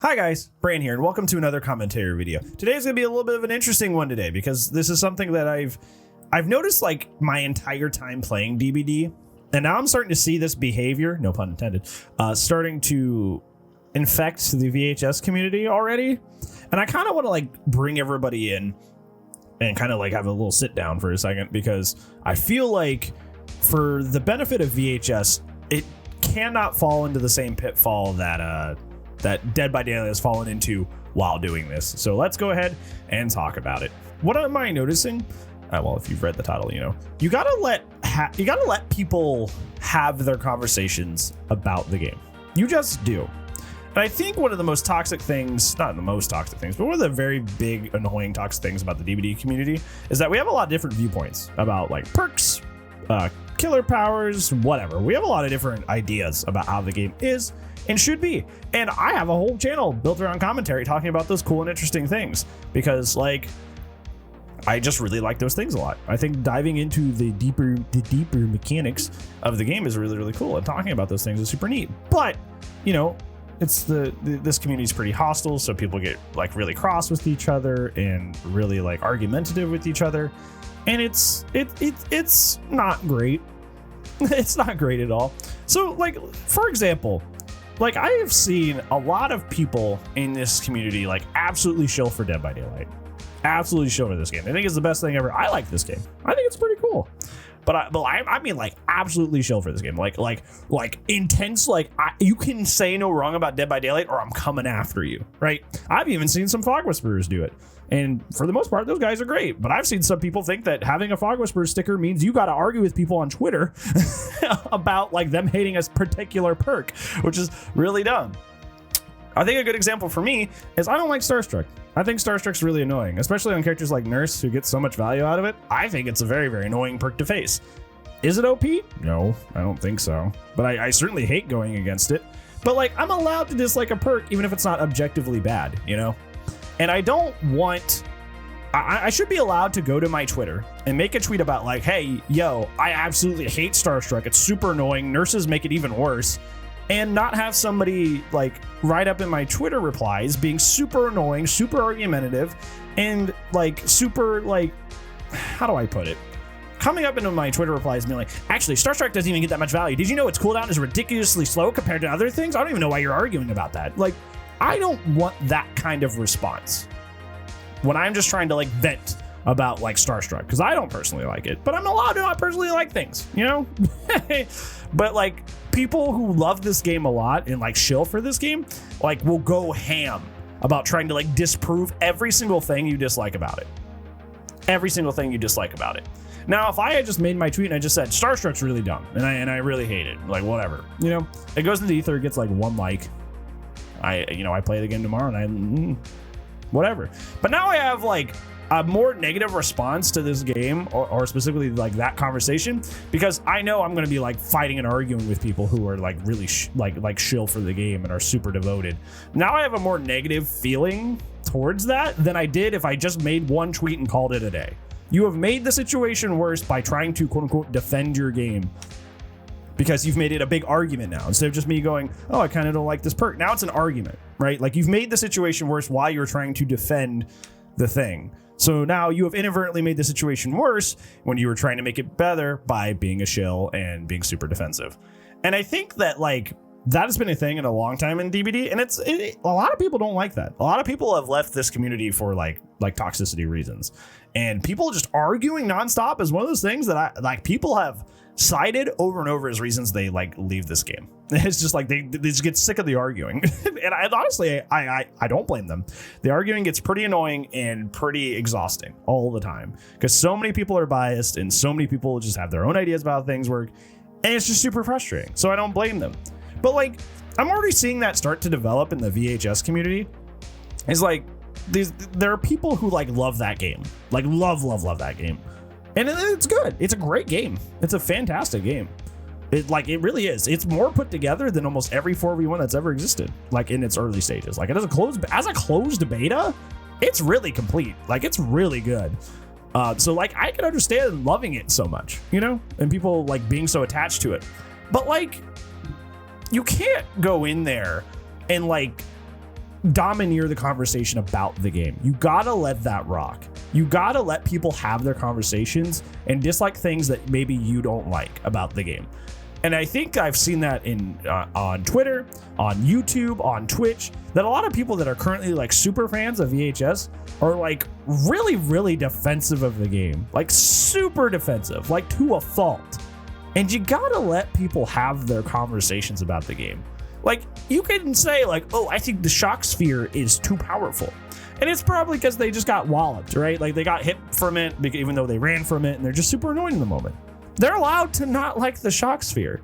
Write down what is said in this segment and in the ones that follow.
Hi guys, Bran here, and welcome to another commentary video. Today's gonna be a little bit of an interesting one today because this is something that I've noticed like my entire time playing DBD, and now I'm starting to see this behavior, no pun intended, starting to infect the VHS community already. And I kind of want to like bring everybody in and kind of like have a little sit down for a second, because I feel like for the benefit of VHS, it cannot fall into the same pitfall that Dead by Daylight has fallen into while doing this. So let's go ahead and talk about it. What am I noticing? Well, if you've read the title, you know, you gotta let people have their conversations about the game. You just do. And I think one of the most toxic things, not the most toxic things, but one of the very big, annoying toxic things about the DBD community is that we have a lot of different viewpoints about like perks, killer powers, whatever. We have a lot of different ideas about how the game is and should be. And I have a whole channel built around commentary talking about those cool and interesting things because like I just really like those things a lot. I think diving into the deeper mechanics of the game is really, really cool, and talking about those things is super neat. But, you know, it's this community is pretty hostile, so people get like really cross with each other and really like argumentative with each other. And it's not great. It's not great at all. So like, for example, like I have seen a lot of people in this community like absolutely shill for Dead by Daylight. Absolutely shill for this game. I think it's the best thing ever. I like this game. I think it's pretty cool. But I mean like absolutely shill for this game. Like intense, like you can say no wrong about Dead by Daylight or I'm coming after you, right? I've even seen some Fog Whisperers do it. And for the most part, those guys are great. But I've seen some people think that having a Fog Whisperer sticker means you got to argue with people on Twitter about like them hating a particular perk, which is really dumb. I think a good example for me is I don't like Starstruck. I think Starstruck's really annoying, especially on characters like Nurse who get so much value out of it. I think it's a very, very annoying perk to face. Is it OP? No, I don't think so. But I certainly hate going against it. But like, I'm allowed to dislike a perk even if it's not objectively bad, you know? And I don't want, I should be allowed to go to my Twitter and make a tweet about like, hey, yo, I absolutely hate Starstruck. It's super annoying. Nurses make it even worse. And not have somebody like write up in my Twitter replies being super annoying, super argumentative, and like super like, how do I put it? Coming up into my Twitter replies being like, actually, Starstruck doesn't even get that much value. Did you know its cooldown is ridiculously slow compared to other things? I don't even know why you're arguing about that. Like, I don't want that kind of response when I'm just trying to like vent about like Starstruck, because I don't personally like it, but I'm allowed to not personally like things, you know? But like people who love this game a lot and like shill for this game, like will go ham about trying to like disprove every single thing you dislike about it. Every single thing you dislike about it. Now, if I had just made my tweet and I just said Starstruck's really dumb and I really hate it, like whatever, you know, it goes into ether, it gets like one like. I play the game tomorrow and I whatever. But now I have like a more negative response to this game or specifically like that conversation, because I know I'm going to be like fighting and arguing with people who are like really like shill for the game and are super devoted. Now I have a more negative feeling towards that than I did if I just made one tweet and called it a day. You have made the situation worse by trying to quote unquote defend your game, because you've made it a big argument now. Instead of just me going, oh, I kind of don't like this perk. Now it's an argument, right? Like you've made the situation worse while you're trying to defend the thing. So now you have inadvertently made the situation worse when you were trying to make it better by being a shill and being super defensive. And I think that like that has been a thing in a long time in DBD, and a lot of people don't like that. A lot of people have left this community for like toxicity reasons, and people just arguing nonstop is one of those things that people have cited over and over as reasons they like leave this game. It's just like they just get sick of the arguing. And honestly, I don't blame them. The arguing gets pretty annoying and pretty exhausting all the time, because so many people are biased and so many people just have their own ideas about how things work, and it's just super frustrating. So I don't blame them. But like, I'm already seeing that start to develop in the VHS community. It's like there are people who like love that game, like love that game. And it's good. It's a great game. It's a fantastic game. It really is. It's more put together than almost every 4v1 that's ever existed, like in its early stages. Like as a closed beta, it's really complete. Like it's really good. So like I can understand loving it so much, you know, and people like being so attached to it. But like, you can't go in there and like domineer the conversation about the game. You gotta let that rock. You gotta let people have their conversations and dislike things that maybe you don't like about the game. And I think I've seen that in on Twitter, on YouTube, on Twitch, that a lot of people that are currently like super fans of VHS are like really, really defensive of the game, like super defensive, like to a fault. And you gotta let people have their conversations about the game. Like, you can say like, oh, I think the shock sphere is too powerful. And it's probably because they just got walloped, right? Like, they got hit from it, even though they ran from it, and they're just super annoying in the moment. They're allowed to not like the shock sphere.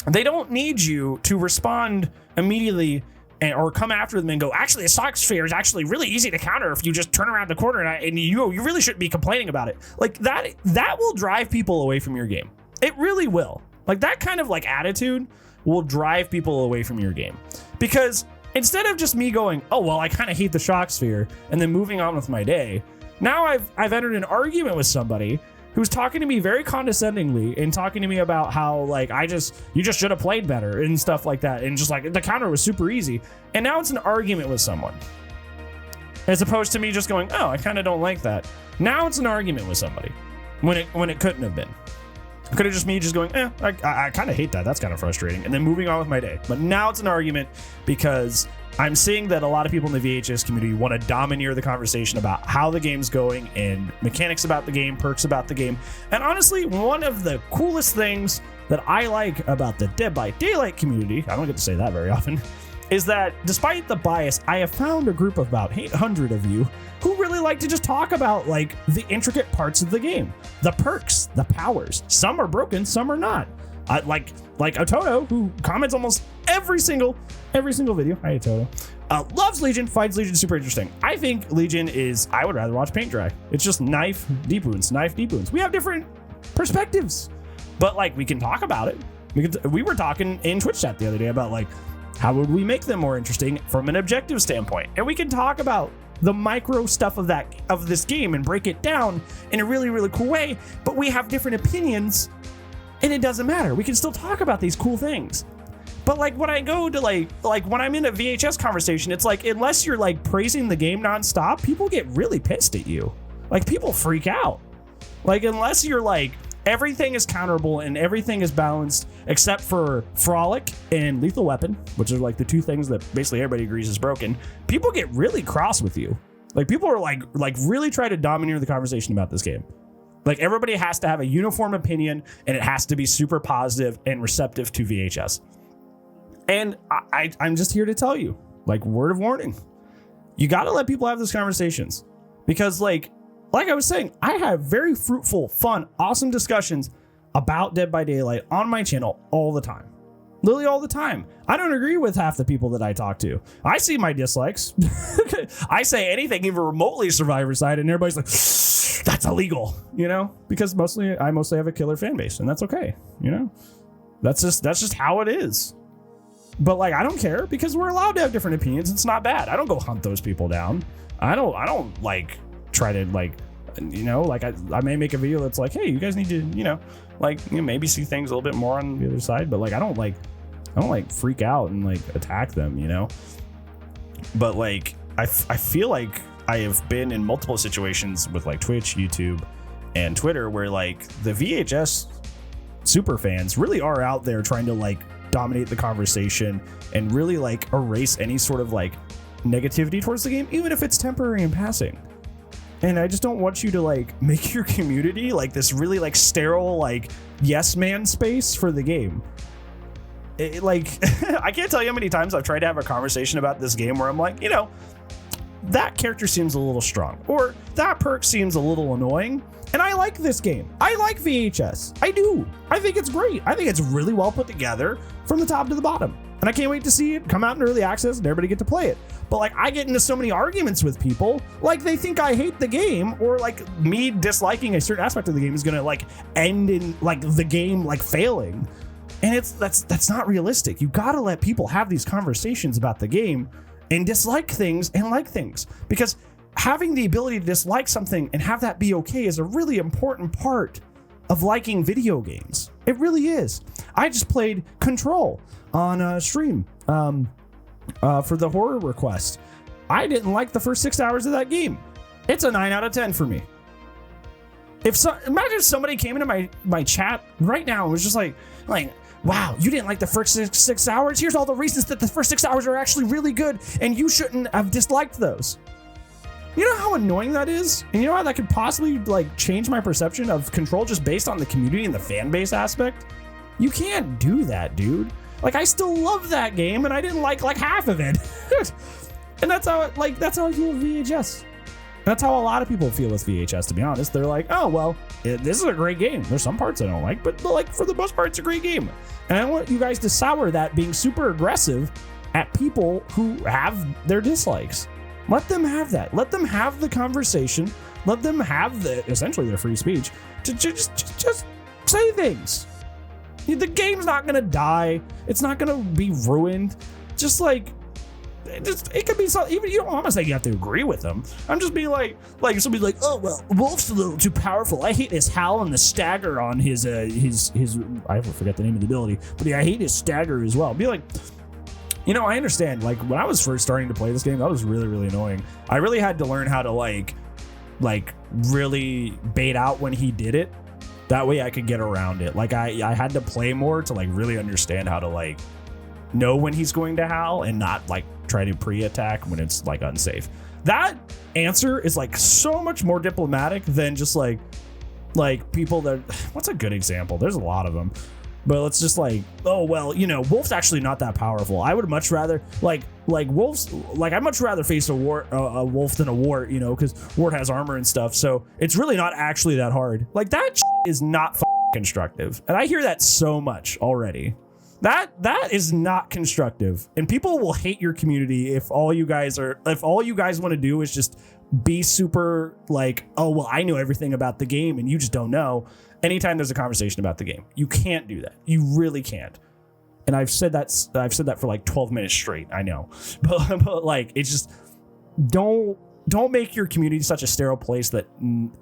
They don't need you to respond immediately or come after them and go, actually, the shock sphere is actually really easy to counter if you just turn around the corner and you really shouldn't be complaining about it. Like, that will drive people away from your game. It really will. Like, that kind of like attitude will drive people away from your game. Because instead of just me going, oh, well, I kind of hate the shock sphere, and then moving on with my day, now I've entered an argument with somebody who's talking to me very condescendingly and talking to me about how like you just should have played better and stuff like that, and just like the counter was super easy. And now it's an argument with someone, as opposed to me just going, oh, I kind of don't like that. Now it's an argument with somebody when it couldn't have been. It could have just me just going, I kind of hate that. That's kind of frustrating. And then moving on with my day. But now it's an argument because I'm seeing that a lot of people in the VHS community want to domineer the conversation about how the game's going and mechanics about the game, perks about the game. And honestly, one of the coolest things that I like about the Dead by Daylight community, I don't get to say that very often, is that despite the bias, I have found a group of about 800 of you who really like to just talk about like the intricate parts of the game, the perks, the powers. Some are broken, some are not. Like Ototo, who comments almost every single video. Hi, Ototo. Loves Legion, finds Legion super interesting. I think Legion I would rather watch paint dry. It's just knife, deep wounds. We have different perspectives, but like we can talk about it. We were talking in Twitch chat the other day about like, how would we make them more interesting from an objective standpoint? And we can talk about the micro stuff of this game and break it down in a really, really cool way, but we have different opinions. And it doesn't matter. We can still talk about these cool things. But like when I go to like when I'm in a VHS conversation, it's like, unless you're like praising the game nonstop, people get really pissed at you. Like, people freak out. Like, unless you're like, everything is counterable and everything is balanced except for Frolic and Lethal Weapon, which are like the two things that basically everybody agrees is broken, people get really cross with you. Like, people are like really try to domineer the conversation about this game. Like, everybody has to have a uniform opinion, and it has to be super positive and receptive to VHS. And I'm just here to tell you, like, word of warning, you got to let people have those conversations, because like I was saying, I have very fruitful, fun, awesome discussions about Dead by Daylight on my channel all the time. Literally all the time. I don't agree with half the people that I talk to. I see my dislikes. I say anything even remotely Survivor side, and everybody's like, that's illegal, you know? Because I mostly have a killer fan base, and that's okay, you know? That's just how it is. But like, I don't care, because we're allowed to have different opinions. It's not bad. I don't go hunt those people down. I don't like try to like, you know, like I may make a video that's like, hey, you guys need to, you know, like, you know, maybe see things a little bit more on the other side, but like, I don't like freak out and like attack them, you know? But like, I feel like I have been in multiple situations with like Twitch, YouTube, and Twitter where like the VHS super fans really are out there trying to like dominate the conversation and really like erase any sort of like negativity towards the game, even if it's temporary and passing. And I just don't want you to like make your community like this really like sterile like yes man space for the game. Like I can't tell you how many times I've tried to have a conversation about this game where I'm like, you know, that character seems a little strong, or that perk seems a little annoying, and I like this game. I like VHS. I do. I think it's great. I think it's really well put together from the top to the bottom, and I can't wait to see it come out in early access and everybody get to play it. But like, I get into so many arguments with people, like they think I hate the game, or like me disliking a certain aspect of the game is gonna like end in like the game like failing. And that's not realistic. You gotta let people have these conversations about the game and dislike things and like things, because having the ability to dislike something and have that be okay is a really important part of liking video games. It really is. I just played Control on stream for the horror request. I didn't like the first 6 hours of that game. It's a 9 out of 10 for me. Imagine if somebody came into my chat right now and was just like, wow, you didn't like the first six hours? Here's all the reasons that the first 6 hours are actually really good, and you shouldn't have disliked those. You know how annoying that is? And you know how that could possibly like change my perception of Control just based on the community and the fan base aspect? You can't do that, dude. Like, I still love that game, and I didn't like half of it. And that's how I feel with VHS. That's how a lot of people feel with VHS, to be honest. They're like, oh, well, this is a great game. There's some parts I don't like, but like for the most part, it's a great game. And I want you guys to sour that being super aggressive at people who have their dislikes. Let them have that. Let them have the conversation. Let them have essentially their free speech to just say things. The game's not gonna die. It's not gonna be ruined. Just like, it could be something. Even, you know, I'm not saying you have to agree with them. I'm just being like somebody's like, oh well, Wolf's a little too powerful. I hate his howl and the stagger on his I forget the name of the ability, but yeah, I hate his stagger as well. Be like, you know, I understand. Like, when I was first starting to play this game, that was really, really annoying. I really had to learn how to like really bait out when he did it. That way I could get around it. Like, I had to play more to like really understand how to like know when he's going to howl and not like try to pre-attack when it's like unsafe. That answer is like so much more diplomatic than just like people that, what's a good example? There's a lot of them. But let's just like, oh, well, you know, Wolf's actually not that powerful. I would much rather like Wolf's, like, I'd much rather face a wolf than a wart, you know, because wart has armor and stuff. So it's really not actually that hard. Like, that is not constructive. And I hear that so much already. That is not constructive. And people will hate your community if all you guys want to do is just be super like, oh, well, I know everything about the game and you just don't know. Anytime there's a conversation about the game, you can't do that. You really can't. And I've said that for like 12 minutes straight. I know, but like, it's just, don't make your community such a sterile place that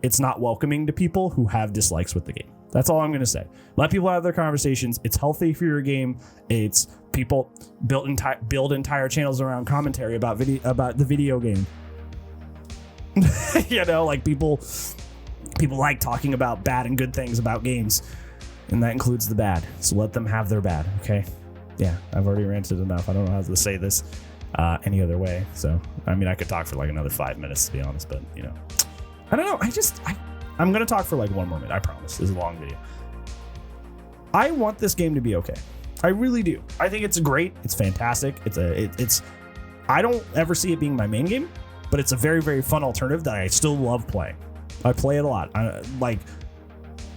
it's not welcoming to people who have dislikes with the game. That's all I'm going to say. Let people have their conversations. It's healthy for your game. It's people build entire channels around commentary about the video game. You know, like people like talking about bad and good things about games, and that includes the bad. So let them have their bad, okay? Yeah, I've already ranted enough. I don't know how to say this any other way. So, I mean, I could talk for like another 5 minutes, to be honest, but, you know, I don't know. I'm going to talk for like 1 more minute. I promise. This is a long video. I want this game to be okay. I really do. I think it's great. It's fantastic. I don't ever see it being my main game, but it's a very, very fun alternative that I still love playing. I play it a lot.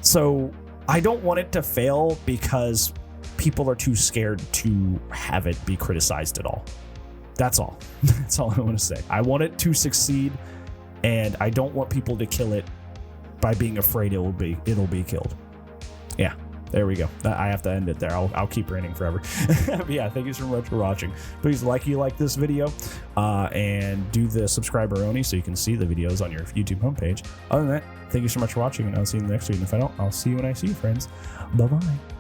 So I don't want it to fail because people are too scared to have it be criticized at all. That's all. That's all I want to say. I want it to succeed, and I don't want people to kill it by being afraid it'll be killed. Yeah. There we go. I have to end it there. I'll keep ranting forever. But yeah, thank you so much for watching. Please like this video and do the subscriber only so you can see the videos on your YouTube homepage. Other than that, thank you so much for watching, and I'll see you in the next video. And if I don't, I'll see you when I see you, friends. Bye-bye.